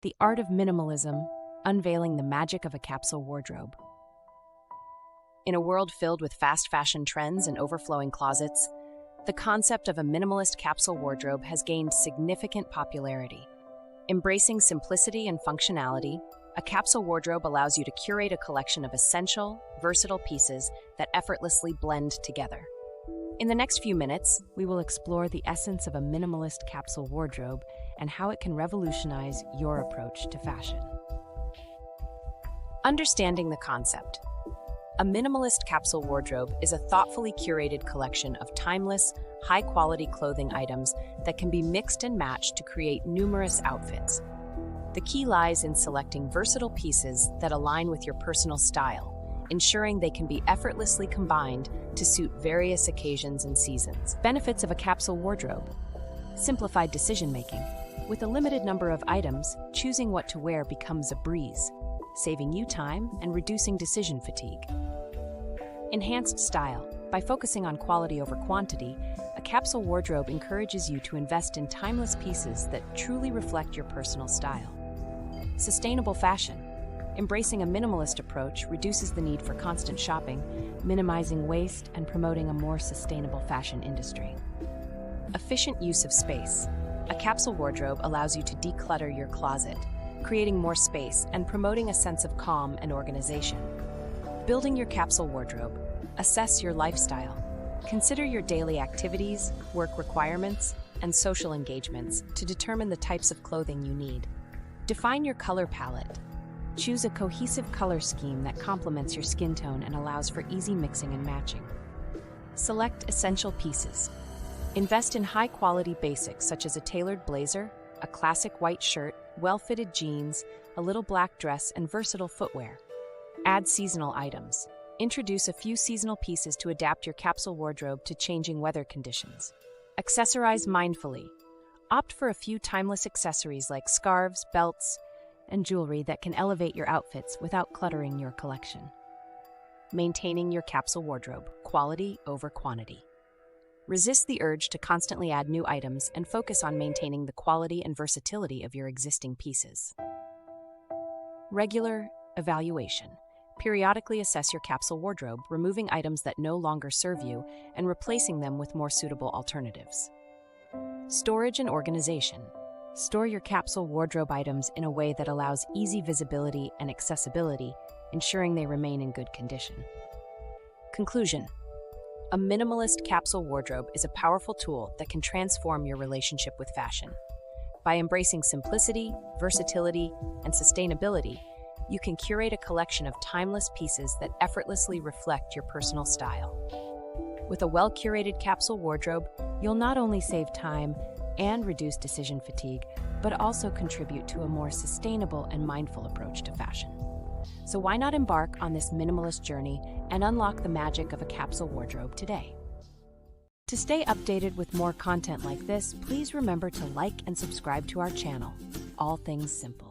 The Art of Minimalism, Unveiling the Magic of a Capsule Wardrobe. In a world filled with fast fashion trends and overflowing closets, the concept of a minimalist capsule wardrobe has gained significant popularity. Embracing simplicity and functionality, a capsule wardrobe allows you to curate a collection of essential, versatile pieces that effortlessly blend together. In the next few minutes, we will explore the essence of a minimalist capsule wardrobe and how it can revolutionize your approach to fashion. Understanding the concept. A minimalist capsule wardrobe is a thoughtfully curated collection of timeless, high-quality clothing items that can be mixed and matched to create numerous outfits. The key lies in selecting versatile pieces that align with your personal style, ensuring they can be effortlessly combined to suit various occasions and seasons. Benefits of a capsule wardrobe. Simplified decision-making. With a limited number of items, choosing what to wear becomes a breeze, saving you time and reducing decision fatigue. Enhanced style. By focusing on quality over quantity, a capsule wardrobe encourages you to invest in timeless pieces that truly reflect your personal style. Sustainable fashion. Embracing a minimalist approach reduces the need for constant shopping, minimizing waste and promoting a more sustainable fashion industry. Efficient use of space. A capsule wardrobe allows you to declutter your closet, creating more space and promoting a sense of calm and organization. Building your capsule wardrobe. Assess your lifestyle. Consider your daily activities, work requirements, and social engagements to determine the types of clothing you need. Define your color palette. Choose a cohesive color scheme that complements your skin tone and allows for easy mixing and matching. Select essential pieces. Invest in high-quality basics such as a tailored blazer, a classic white shirt, well-fitted jeans, a little black dress, and versatile footwear. Add seasonal items. Introduce a few seasonal pieces to adapt your capsule wardrobe to changing weather conditions. Accessorize mindfully. Opt for a few timeless accessories like scarves, belts, and jewelry that can elevate your outfits without cluttering your collection. Maintaining your capsule wardrobe, quality over quantity. Resist the urge to constantly add new items and focus on maintaining the quality and versatility of your existing pieces. Regular evaluation. Periodically assess your capsule wardrobe, removing items that no longer serve you and replacing them with more suitable alternatives. Storage and organization. Store your capsule wardrobe items in a way that allows easy visibility and accessibility, ensuring they remain in good condition. Conclusion. A minimalist capsule wardrobe is a powerful tool that can transform your relationship with fashion. By embracing simplicity, versatility, and sustainability, you can curate a collection of timeless pieces that effortlessly reflect your personal style. With a well-curated capsule wardrobe, you'll not only save time and reduce decision fatigue, but also contribute to a more sustainable and mindful approach to fashion. So why not embark on this minimalist journey and unlock the magic of a capsule wardrobe today? To stay updated with more content like this, please remember to like and subscribe to our channel, All Things Simple.